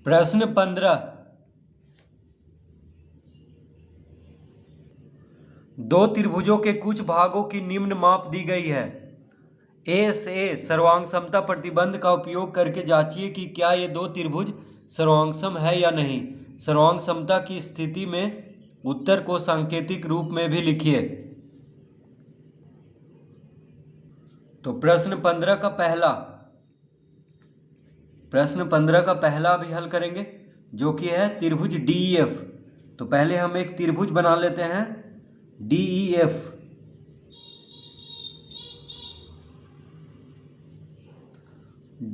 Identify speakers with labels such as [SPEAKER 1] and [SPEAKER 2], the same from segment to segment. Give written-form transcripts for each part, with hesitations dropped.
[SPEAKER 1] प्रश्न 15। दो त्रिभुजों के कुछ भागों की निम्न माप दी गई है। ए सर्वांग समता प्रतिबंध का उपयोग करके जांचिए कि क्या ये दो त्रिभुज सर्वांगसम है या नहीं। सर्वांग समता की स्थिति में उत्तर को सांकेतिक रूप में भी लिखिए। तो प्रश्न 15 का पहला भी हल करेंगे, जो कि है त्रिभुज DEF। तो पहले हम एक त्रिभुज बना लेते हैं DEF।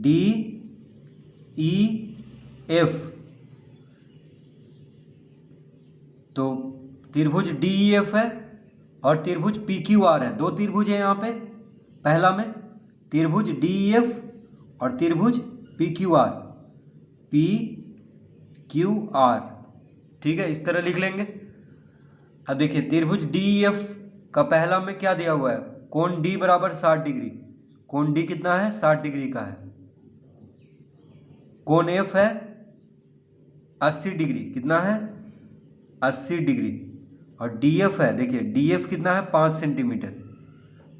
[SPEAKER 1] DEF। तो त्रिभुज DEF है और त्रिभुज PQR है। दो त्रिभुज है यहाँ पे। पहला में त्रिभुज DEF और त्रिभुज PQR। ठीक है, इस तरह लिख लेंगे। अब देखिए त्रिभुज DEF का पहला में क्या दिया हुआ है, कोण D बराबर 60 डिग्री। कोण D कितना है, 60 डिग्री का है। कोण F है 80 डिग्री। कितना है, 80 डिग्री। और DF है, देखिए DF कितना है, 5 सेंटीमीटर।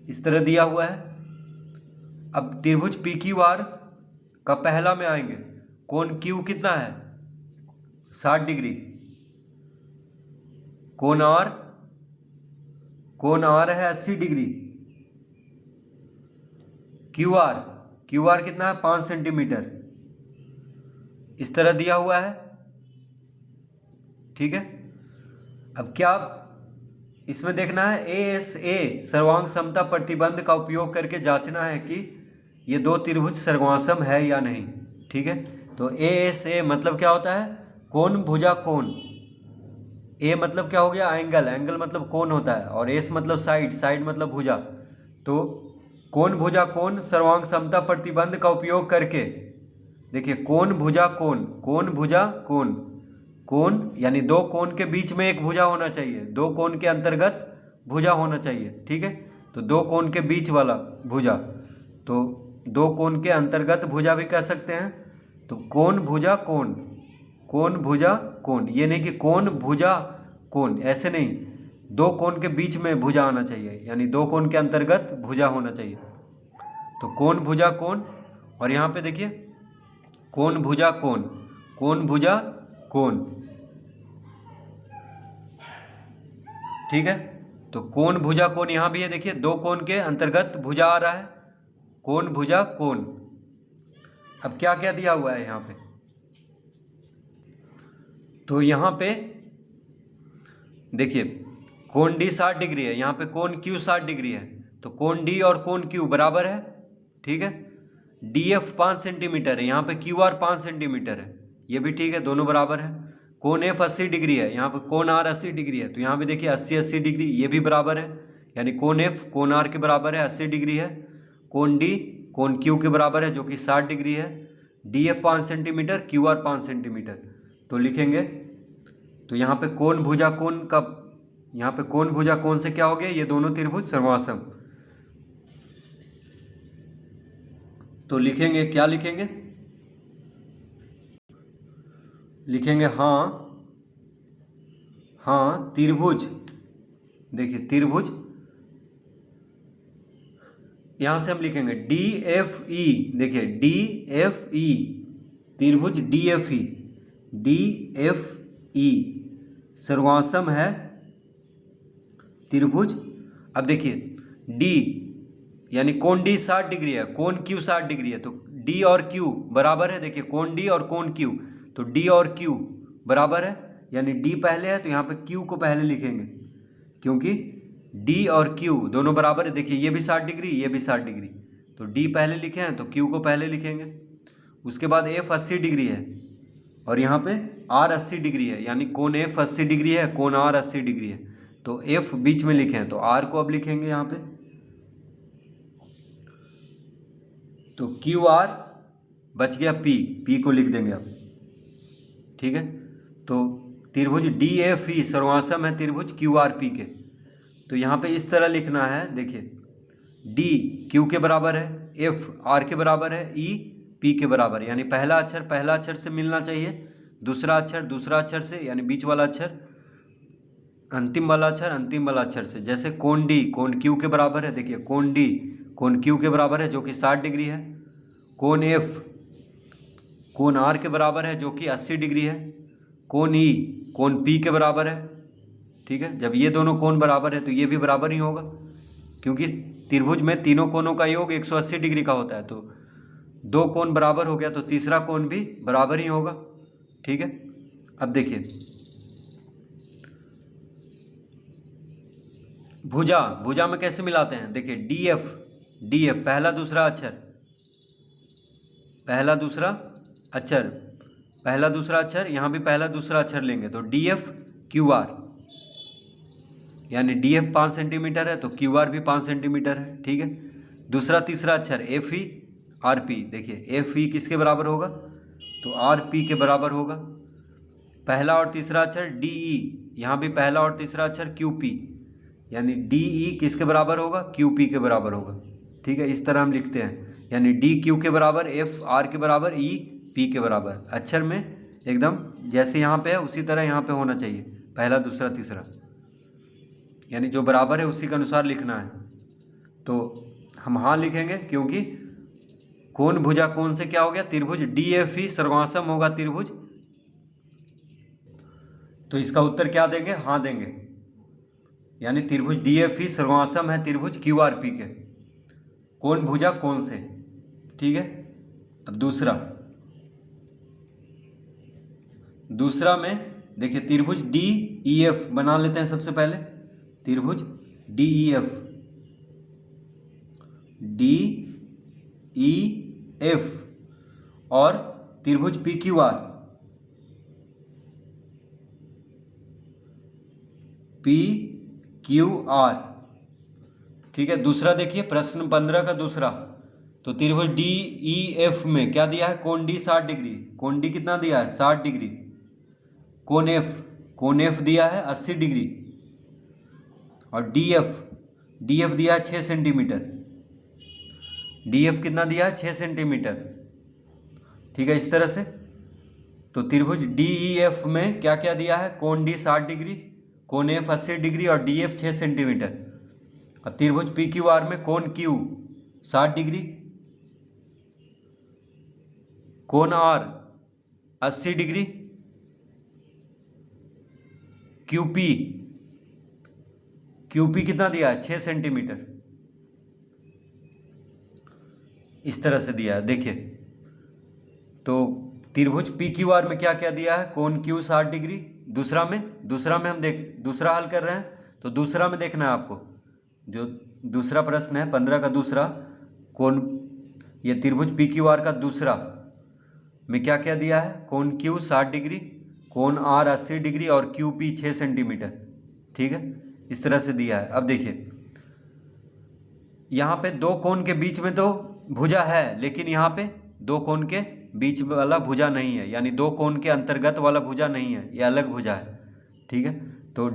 [SPEAKER 1] इस तरह दिया हुआ है। अब त्रिभुज PQR का पहला में आएंगे। कोण Q कितना है, 60 डिग्री। कोण R है 80 डिग्री। QR कितना है, 5 सेंटीमीटर। इस तरह दिया हुआ है। ठीक है, अब क्या इसमें देखना है, ASA सर्वांग समता प्रतिबंध का उपयोग करके जांचना है कि ये दो त्रिभुज सर्वांगसम है या नहीं। ठीक है, तो ASA मतलब क्या होता है, कोण भुजा कोण। A मतलब क्या हो गया, एंगल। एंगल मतलब कोण होता है। और S मतलब साइड। साइड मतलब भुजा। तो कोण भुजा कोण सर्वांग समता प्रतिबंध का उपयोग करके, देखिए कोण भुजा कोण, कोण भुजा कोण, कोण यानी दो कोण के बीच में एक भुजा होना चाहिए। दो कोण के अंतर्गत भुजा होना चाहिए। ठीक है, तो दो कोण के बीच वाला भुजा, तो दो कोण के अंतर्गत भुजा भी कह सकते हैं। तो कोण भुजा कोण, कोण भुजा कोण। ये नहीं कि कोण भुजा कोण, ऐसे नहीं। दो कोण के बीच में भुजा आना चाहिए, यानी दो कोण के अंतर्गत भुजा होना चाहिए। तो कोण भुजा कोण। और यहाँ पे देखिए कोण भुजा कोण, कोण भुजा कोण। ठीक है, तो कोण भुजा कोण यहाँ भी है। देखिए दो कोण के अंतर्गत भुजा आ रहा है, कोण भुजा कोण। अब क्या क्या दिया हुआ है यहाँ पे, तो यहाँ पे देखिए कोण D 60 डिग्री है, यहाँ पे कोण Q 60 डिग्री है। तो कोण D और कोण Q बराबर है। ठीक है, DF 5 सेंटीमीटर है, यहाँ पे QR 5 सेंटीमीटर है। ये भी ठीक है, दोनों बराबर है। कोण F 80 डिग्री है, यहाँ पे कोण R 80 डिग्री है। तो यहाँ पे देखिए 80 डिग्री, ये भी बराबर है। यानी कोण F कोण R के बराबर है, 80 डिग्री है। कोण D कोण Q के बराबर है, जो कि 60 डिग्री है। DF 5 centimetre, QR 5 centimetre. तो लिखेंगे, तो यहाँ पे कोण भुजा कोण का, यहाँ पे कोण भुजा कोण से क्या हो गया, ये दोनों त्रिभुज सर्वांगसम। तो लिखेंगे, क्या लिखेंगे, लिखेंगे हाँ त्रिभुज। देखिए त्रिभुज, यहां से हम लिखेंगे DFE। देखिए DFE, त्रिभुज DFE सर्वांगसम है त्रिभुज। अब देखिए D यानी कोण D 60 डिग्री है, कोण Q 60 डिग्री है। तो D और Q बराबर है। देखिए कोण D और कोण Q, तो D और Q बराबर है। यानी D पहले है, तो यहाँ पे Q को पहले लिखेंगे, क्योंकि D और Q दोनों बराबर है। देखिए ये भी 60 डिग्री, ये भी 60 डिग्री। तो D पहले लिखे हैं, तो Q को पहले लिखेंगे। उसके बाद F 80 डिग्री है और यहाँ पे R 80 डिग्री है, यानी कोण F 80 डिग्री है, कोण R 80 डिग्री है। तो F बीच में लिखे हैं, तो R को अब लिखेंगे यहाँ पे। तो QR बच गया P को लिख देंगे अब। ठीक है, तो त्रिभुज DFE सर्वांगसम है त्रिभुज QRP के। तो यहाँ पे इस तरह लिखना है। देखिए D Q के बराबर है, F R के बराबर है, E पी के बराबर, यानी पहला अक्षर से मिलना चाहिए, दूसरा अक्षर से, यानी बीच वाला अक्षर, अंतिम वाला अक्षर से। जैसे कोण डी कोण क्यू के बराबर है, देखिए कोण डी कोण क्यू के बराबर है जो कि 60 डिग्री है। कोण एफ कोण आर के बराबर है जो कि 80 डिग्री है। कोण ई कोण पी के बराबर है। ठीक है, जब ये दोनों कोण बराबर है तो ये भी बराबर ही होगा, क्योंकि त्रिभुज में तीनों कोणों का योग 180 डिग्री का होता है। तो दो कोण बराबर हो गया तो तीसरा कोण भी बराबर ही होगा। ठीक है, अब देखिए भुजा में कैसे मिलाते हैं, देखिए डी एफ पहला दूसरा अक्षर, यहाँ भी पहला दूसरा अक्षर लेंगे तो डी एफ क्यू आर, यानी डी एफ 5 सेंटीमीटर है तो क्यू आर भी 5 सेंटीमीटर है। ठीक है, दूसरा तीसरा अक्षर एफ ई आर पी, देखिए एफ ई किसके बराबर होगा, तो आर पी के बराबर होगा। पहला और तीसरा अक्षर डी ई, यहाँ भी पहला और तीसरा अक्षर क्यू पी, यानी डी ई किसके बराबर होगा, क्यू पी के बराबर होगा। ठीक है, इस तरह हम लिखते हैं, यानी डी क्यू के बराबर, एफ आर के बराबर, ई पी के बराबर। अक्षर में एकदम जैसे यहाँ पे है उसी तरह यहाँ पे होना चाहिए, पहला दूसरा तीसरा, यानी जो बराबर है उसी के अनुसार लिखना है। तो हम हाँ लिखेंगे, क्योंकि कोण भुजा कोण से क्या हो गया, त्रिभुज डी एफ ई सर्वांगसम होगा त्रिभुज। तो इसका उत्तर क्या देंगे, हाँ देंगे, यानी त्रिभुज डी एफ ई सर्वांगसम है त्रिभुज क्यू आर पी के, कोण भुजा कोण से। ठीक है, अब दूसरा में देखिए त्रिभुज डी ई एफ बना लेते हैं सबसे पहले। त्रिभुज डी ई एफ और त्रिभुज पी क्यू आर, ठीक है। दूसरा देखिए प्रश्न 15 का दूसरा, तो त्रिभुज डी ई एफ में क्या दिया है, कोण डी 60 डिग्री, कोण डी कितना दिया है 60 डिग्री। कोण एफ दिया है 80 डिग्री, और डी एफ दिया है 6 सेंटीमीटर। डी एफ कितना दिया है 6 सेंटीमीटर। ठीक है, इस तरह से तो त्रिभुज डी ई एफ में क्या क्या दिया है, कोण डी 60 डिग्री, कोण एफ 80 डिग्री और डी एफ 6 सेंटीमीटर। और त्रिभुज पी क्यू आर में कोण क्यू 60 डिग्री, कोण आर 80 डिग्री, क्यूपी कितना दिया है 6 सेंटीमीटर। इस तरह से दिया है, देखिए तो त्रिभुज पी क्यू आर में क्या क्या दिया है, कोण क्यू 60 डिग्री। दूसरा में हम दूसरा हल कर रहे हैं, तो दूसरा में देखना है आपको, जो दूसरा प्रश्न है 15 का दूसरा, कोण ये त्रिभुज पी क्यू आर का दूसरा में क्या क्या दिया है, कोण क्यू 60 डिग्री, कोण आर 80 डिग्री और क्यू पी 6 सेंटीमीटर। ठीक है, इस तरह से दिया है। अब देखिए यहाँ पे दो कोण के बीच में तो भुजा है, लेकिन यहाँ पे दो कोण के बीच वाला भुजा नहीं है, यानी दो कोण के अंतर्गत वाला भुजा नहीं है, ये अलग भुजा है। ठीक है, तो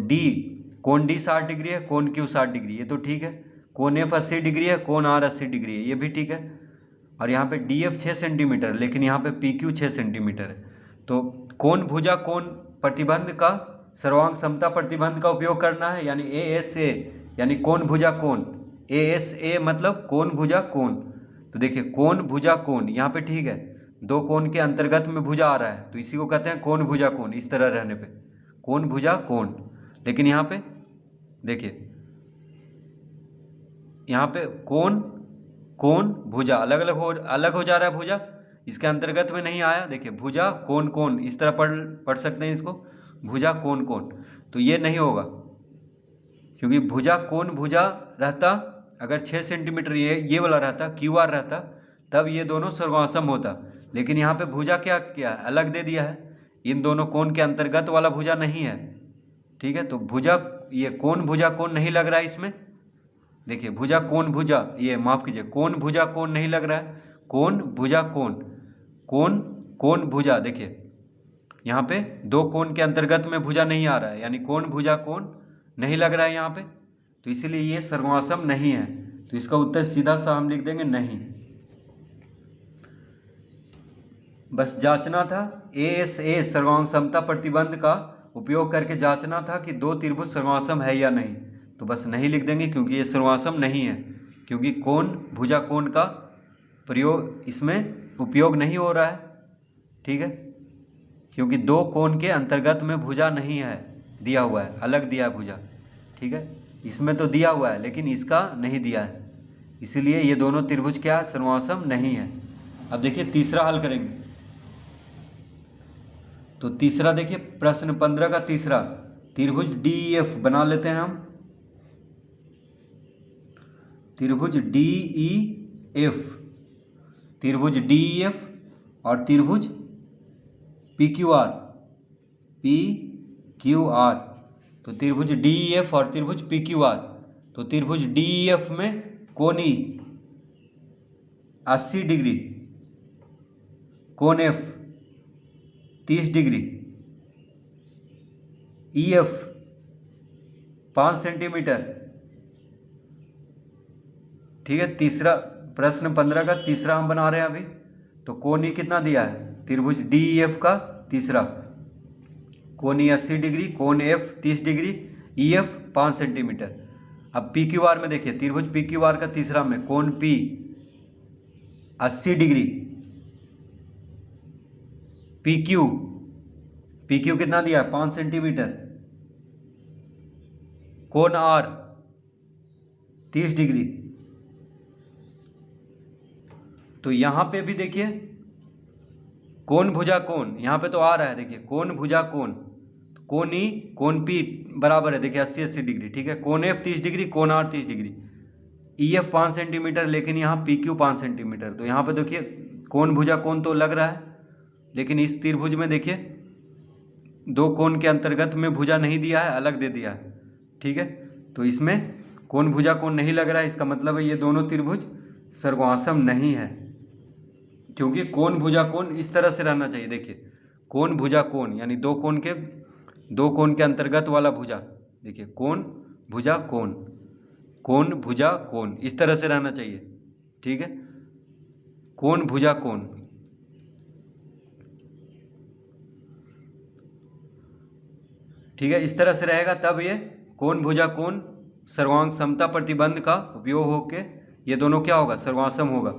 [SPEAKER 1] कोण डी 60 डिग्री है, कोण क्यू 60 डिग्री, ये तो ठीक है। कोण एफ 80 डिग्री है, कोण आर 80 डिग्री है, ये भी ठीक है। और यहाँ पे डी एफ 6 सेंटीमीटर, लेकिन यहाँ पे पी क्यू 6 सेंटीमीटर है। तो कोण भुजा कोण प्रतिबंध का सर्वांग समता प्रतिबंध का उपयोग करना है, यानी ASA, यानी कोण भुजा कोण। ASA मतलब कोण भुजा कोण। तो देखिए कोण भुजा कोण यहाँ पे ठीक है, दो कोण के अंतर्गत में भुजा आ रहा है, तो इसी को कहते हैं कोण भुजा कोण। इस तरह रहने पे कोण भुजा कोण, लेकिन यहाँ पे देखिए यहाँ पे कोण भुजा अलग हो जा रहा है, भुजा इसके अंतर्गत में नहीं आया। देखिए भुजा कोण इस तरह पढ़ सकते हैं इसको, भुजा कोण, तो ये नहीं होगा, क्योंकि भुजा कोण भुजा रहता, अगर 6 सेंटीमीटर ये वाला रहता, क्यू आर रहता, तब ये दोनों सर्वांगसम होता। लेकिन यहाँ पे भुजा क्या अलग दे दिया है, इन दोनों कोण के अंतर्गत वाला भुजा नहीं है। ठीक है, तो भुजा ये कोण भुजा कोण नहीं लग रहा है इसमें। देखिए भुजा कोण भुजा, ये माफ़ कीजिए, कोण भुजा कोण नहीं लग रहा है, कोण भुजा कोण भुजा। देखिए यहाँ पे दो कोण के अंतर्गत में भुजा नहीं आ रहा है, यानी कोण भुजा कोण नहीं लग रहा है यहाँ पे, तो इसीलिए ये सर्वांगसम नहीं है। तो इसका उत्तर सीधा सा हम लिख देंगे नहीं। बस जांचना था, ASA सर्वांग समता प्रतिबंध का उपयोग करके जांचना था कि दो त्रिभुज सर्वांसम है या नहीं। तो बस नहीं लिख देंगे क्योंकि ये सर्वांसम नहीं है, क्योंकि कोण भुजा कोण का प्रयोग इसमें उपयोग नहीं हो रहा है, ठीक है, क्योंकि दो कोण के अंतर्गत में भुजा नहीं है, दिया हुआ है, अलग दिया है भुजा, ठीक है। इसमें तो दिया हुआ है लेकिन इसका नहीं दिया है, इसीलिए ये दोनों त्रिभुज क्या है, सर्वांसम नहीं है। अब देखिए तीसरा हल करेंगे। तो तीसरा देखिए प्रश्न 15 का तीसरा, त्रिभुज DEF बना लेते हैं हम। त्रिभुज DEF, त्रिभुज DEF और त्रिभुज PQR, PQR। तो त्रिभुज DEF और त्रिभुज PQR। तो त्रिभुज DEF में कोण E 80 डिग्री, कोण F 30 डिग्री, EF 5 सेंटीमीटर, ठीक है। तीसरा प्रश्न 15 का तीसरा हम बना रहे हैं अभी। तो कोण E कितना दिया है, त्रिभुज DEF का तीसरा, कोण E 80 डिग्री, कोण F 30 डिग्री, EF 5 सेंटीमीटर। अब PQR में देखिए, त्रिभुज PQR का तीसरा में कोण P 80 डिग्री, PQ कितना दिया है 5 सेंटीमीटर, कोण R 30 डिग्री। तो यहाँ पे भी देखिए कोण भुजा कोण, यहाँ पे तो आ रहा है, देखिए कोण भुजा कोण, कोण E कोण P बराबर है, देखिए 80 डिग्री, ठीक है। कोण F 30 डिग्री, कोण R 30 डिग्री, EF 5 सेंटीमीटर, लेकिन यहाँ PQ 5 सेंटीमीटर। तो यहाँ पे देखिए कोण भुजा कोण तो लग रहा है, लेकिन इस त्रिभुज में देखिए दो कोण के अंतर्गत में भुजा नहीं दिया है, अलग दे दिया है, ठीक है। तो इसमें कोण भुजा कोण नहीं लग रहा है, इसका मतलब है ये दोनों त्रिभुज सर्वांसम नहीं है, क्योंकि कोण भुजा कोण इस तरह से रहना चाहिए। देखिए कोण भुजा कोण यानी दो कोण के अंतर्गत वाला भुजा, देखिए कोण भुजा कोण, कोण भुजा कोण इस तरह से रहना चाहिए, ठीक है। कोण भुजा कोण, ठीक है, इस तरह से रहेगा, तब ये कोण भुजा कोण सर्वांग समता प्रतिबंध का उपयोग होके ये दोनों क्या होगा, सर्वांसम होगा।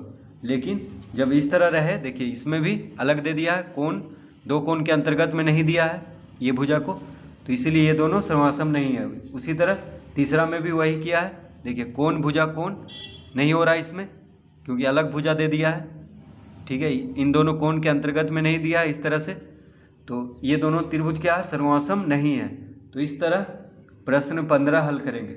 [SPEAKER 1] लेकिन जब इस तरह रहे, देखिए इसमें भी अलग दे दिया है, कोण दो कोण के अंतर्गत में नहीं दिया है ये भुजा को, तो इसीलिए ये दोनों सर्वांसम नहीं है। उसी तरह तीसरा में भी वही किया है, देखिए कोण भुजा कोण नहीं हो रहा है इसमें, क्योंकि अलग भुजा दे दिया है, ठीक है, इन दोनों कोण के अंतर्गत में नहीं दिया है इस तरह से। तो ये दोनों त्रिभुज क्या है, सर्वांसम नहीं है। तो इस तरह प्रश्न 15 हल करेंगे।